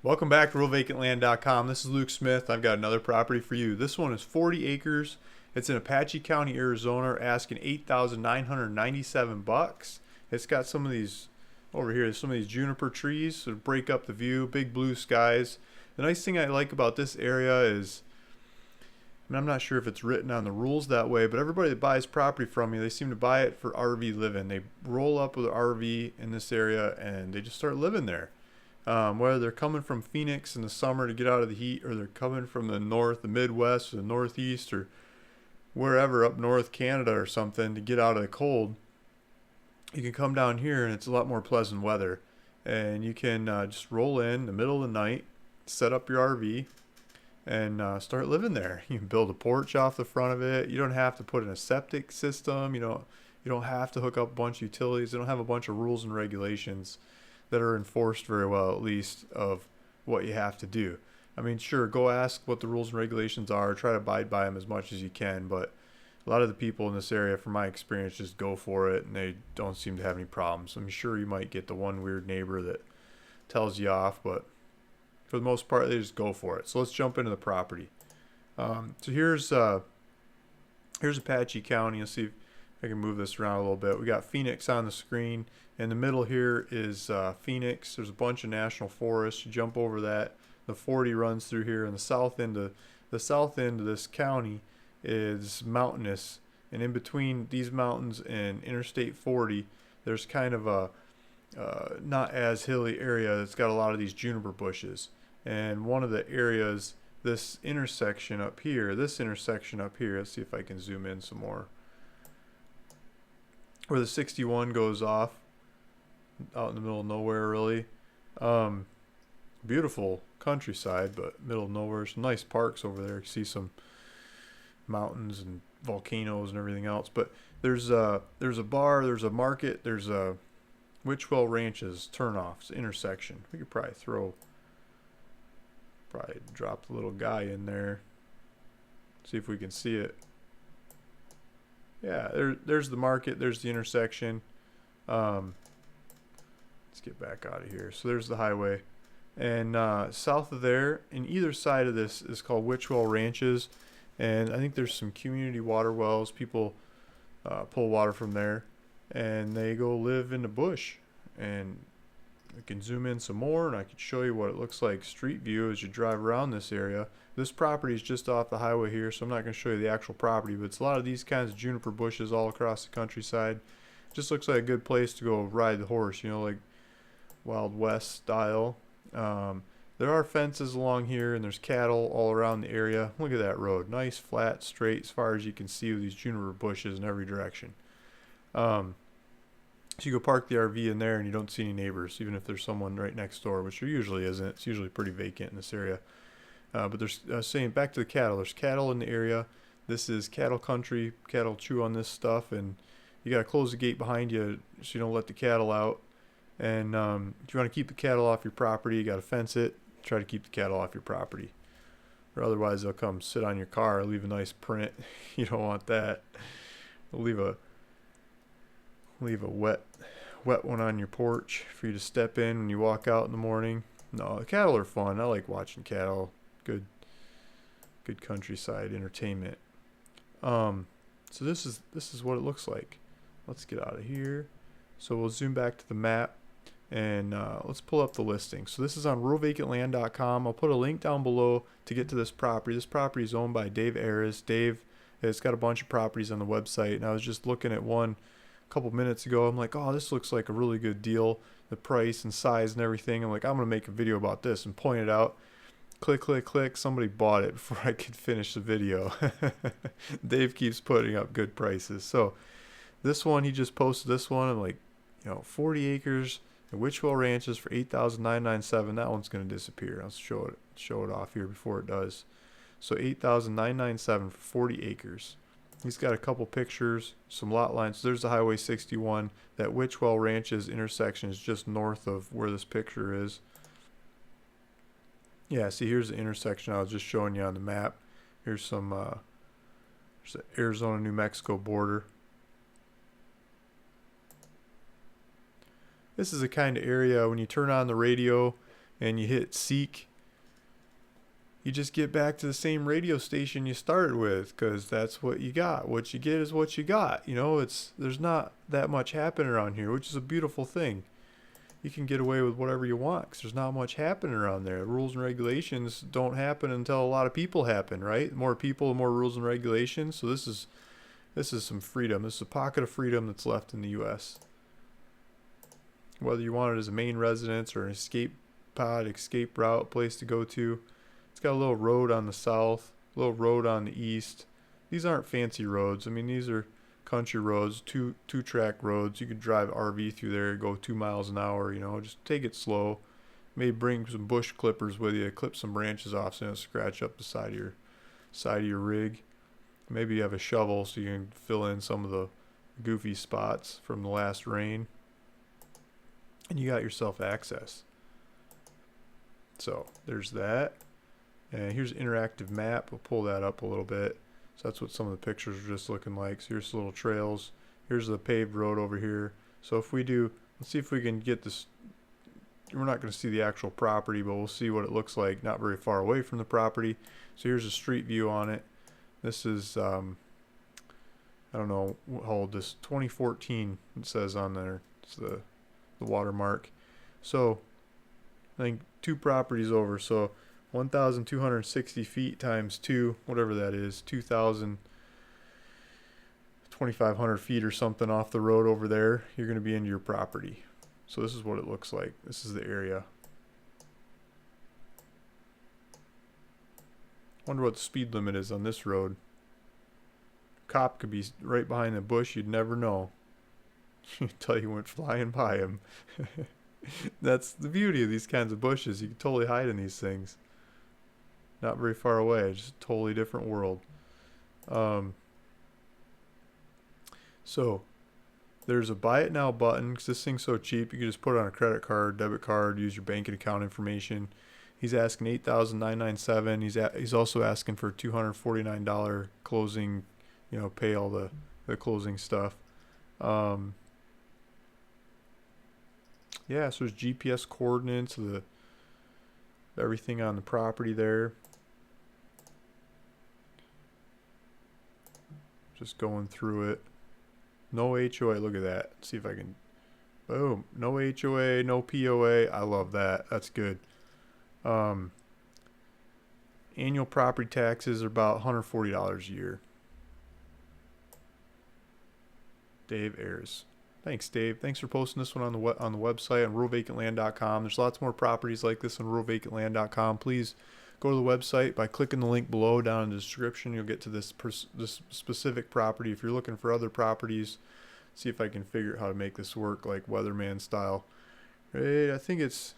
Welcome back to realvacantland.com. This is Luke Smith. I've got another property for you. This one is 40 acres. It's in Apache County, Arizona, asking $8,997. It's got some of these over here, some of these juniper trees that break up the view, big blue skies. The nice thing I like about this area is, I'm not sure if it's written on the rules that way, but everybody that buys property from me, they seem to buy it for RV living. They roll up with an RV in this area and they just start living there. Whether they're coming from Phoenix in the summer to get out of the heat, or they're coming from the north, the Midwest, or the Northeast, or wherever up north, Canada or something, to get out of the cold, you can come down here and it's a lot more pleasant weather. And you can just roll in the middle of the night, set up your RV, and start living there. You can build a porch off the front of it. You don't have to put in a septic system. You don't have to hook up a bunch of utilities. They don't have a bunch of rules and regulations that are enforced very well, at least, of what you have to do. I mean, sure, go ask what the rules and regulations are, try to abide by them as much as you can, but a lot of the people in this area, from my experience, just go for it, and they don't seem to have any problems. I'm sure you might get the one weird neighbor that tells you off, but for the most part, they just go for it. So let's jump into the property. So here's Apache County. Let's see if I can move this around a little bit. We got Phoenix on the screen. In the middle here is Phoenix. There's a bunch of national forests. You jump over that. The 40 runs through here, and the south end of this county is mountainous. And in between these mountains and Interstate 40, there's kind of a not as hilly area that's got a lot of these juniper bushes. And one of the areas, this intersection up here, let's see if I can zoom in some more, where the 61 goes off out in the middle of nowhere, really. Beautiful countryside, but middle of nowhere. Some nice parks over there. You see some mountains and volcanoes and everything else. But there's a bar, there's a market, there's a Witchwell Ranches turnoffs intersection. We could probably drop the little guy in there. See if we can see it. Yeah, there's the market, there's the intersection. Let's get back out of here. So there's the highway. And south of there, in either side of this, is called Witchwell Ranches. And I think there's some community water wells. People pull water from there. And they go live in the bush. And I can zoom in some more, and I can show you what it looks like street view as you drive around this area. This property is just off the highway here, so I'm not going to show you the actual property, but it's a lot of these kinds of juniper bushes all across the countryside. Just looks like a good place to go ride the horse, like Wild West style. There are fences along here, and there's cattle all around the area. Look at that road. Nice, flat, straight as far as you can see with these juniper bushes in every direction. So you go park the RV in there and you don't see any neighbors, even if there's someone right next door, which there usually isn't. It's usually pretty vacant in this area. But there's, saying back to the cattle, there's cattle in the area. This is cattle country. Cattle chew on this stuff, and you got to close the gate behind you so you don't let the cattle out. And if you want to keep the cattle off your property, you got to fence it. Try to keep the cattle off your property, or otherwise they'll come sit on your car, leave a nice print. You don't want that. They'll leave a wet one on your porch for you to step in when you walk out in the morning. No, the cattle are fun. I like watching cattle. Good countryside entertainment. So this is what it looks like. Let's get out of here. So we'll zoom back to the map, and let's pull up the listing. So this is on realvacantland.com. I'll put a link down below to get to this property. This property is owned by Dave Ayres. Dave has got a bunch of properties on the website, and I was just looking at one couple minutes ago. I'm like, oh, this looks like a really good deal, the price and size and everything. I'm like, I'm gonna make a video about this, and point it out. Click, somebody bought it before I could finish the video. Dave keeps putting up good prices. So this one, he just posted this one. I'm like, 40 acres at Witchwell Ranches for $8,997. That one's gonna disappear. I'll show it off here before it does. So $8,997 for 40 acres. He's got a couple pictures, some lot lines. So there's the Highway 61. That Witchwell Ranches intersection is just north of where this picture is. Yeah, see, here's the intersection I was just showing you on the map. Here's some, there's the Arizona-New Mexico border. This is the kind of area when you turn on the radio and you hit seek, you just get back to the same radio station you started with, because that's what you got. What you get is what you got. You know, there's not that much happening around here, which is a beautiful thing. You can get away with whatever you want because there's not much happening around there. Rules and regulations don't happen until a lot of people happen, right? The more people, the more rules and regulations. So this is some freedom. This is a pocket of freedom that's left in the U.S. Whether you want it as a main residence or an escape pod, escape route, place to go to. It's got a little road on the south, a little road on the east. These aren't fancy roads. I mean, these are country roads, two-track roads. You could drive RV through there, go 2 miles an hour. You know, just take it slow. Maybe bring some bush clippers with you, clip some branches off so you don't scratch up the side of your rig. Maybe you have a shovel so you can fill in some of the goofy spots from the last rain, and you got yourself access. So there's that. And here's an interactive map. We'll pull that up a little bit. So that's what some of the pictures are just looking like. So here's little trails. Here's the paved road over here. So if we do, let's see if we can get this. We're not going to see the actual property, but we'll see what it looks like not very far away from the property. So here's a street view on it. This is, I don't know how old this, 2014 it says on there. It's the watermark. So I think 2 properties over. So 1,260 feet times 2, whatever that is, 2,500 feet or something off the road over there, you're going to be into your property. So this is what it looks like. This is the area. Wonder what the speed limit is on this road. Cop could be right behind the bush, you'd never know. Until you went flying by him. That's the beauty of these kinds of bushes. You can totally hide in these things. Not very far away, just a totally different world. So there's a buy it now button because this thing's so cheap. You can just put it on a credit card, debit card, use your banking account information. He's asking $8,997. He's also asking for $249 closing, you know, pay all the closing stuff. Yeah, so there's GPS coordinates of everything on the property there. Just going through it. No HOA. Look at that. Let's see if I can. Boom. No HOA, no POA. I love that. That's good. Annual property taxes are about $140 a year. Dave Ayers. Thanks, Dave. Thanks for posting this one on the website on ruralvacantland.com. There's lots more properties like this on ruralvacantland.com. Please go to the website by clicking the link below down in the description. You'll get to this specific property. If you're looking for other properties, see if I can figure out how to make this work like weatherman style. Right, I think it's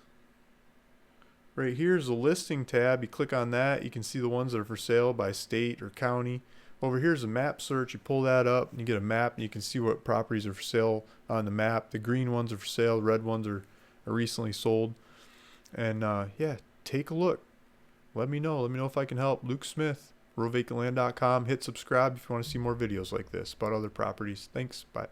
right here's the listing tab. You click on that, you can see the ones that are for sale by state or county. Over here's a map search. You pull that up and you get a map and you can see what properties are for sale on the map. The green ones are for sale, the red ones are recently sold. And yeah, take a look. Let me know if I can help. Luke Smith, ruralvacantland.com. Hit subscribe if you want to see more videos like this about other properties. Thanks. Bye.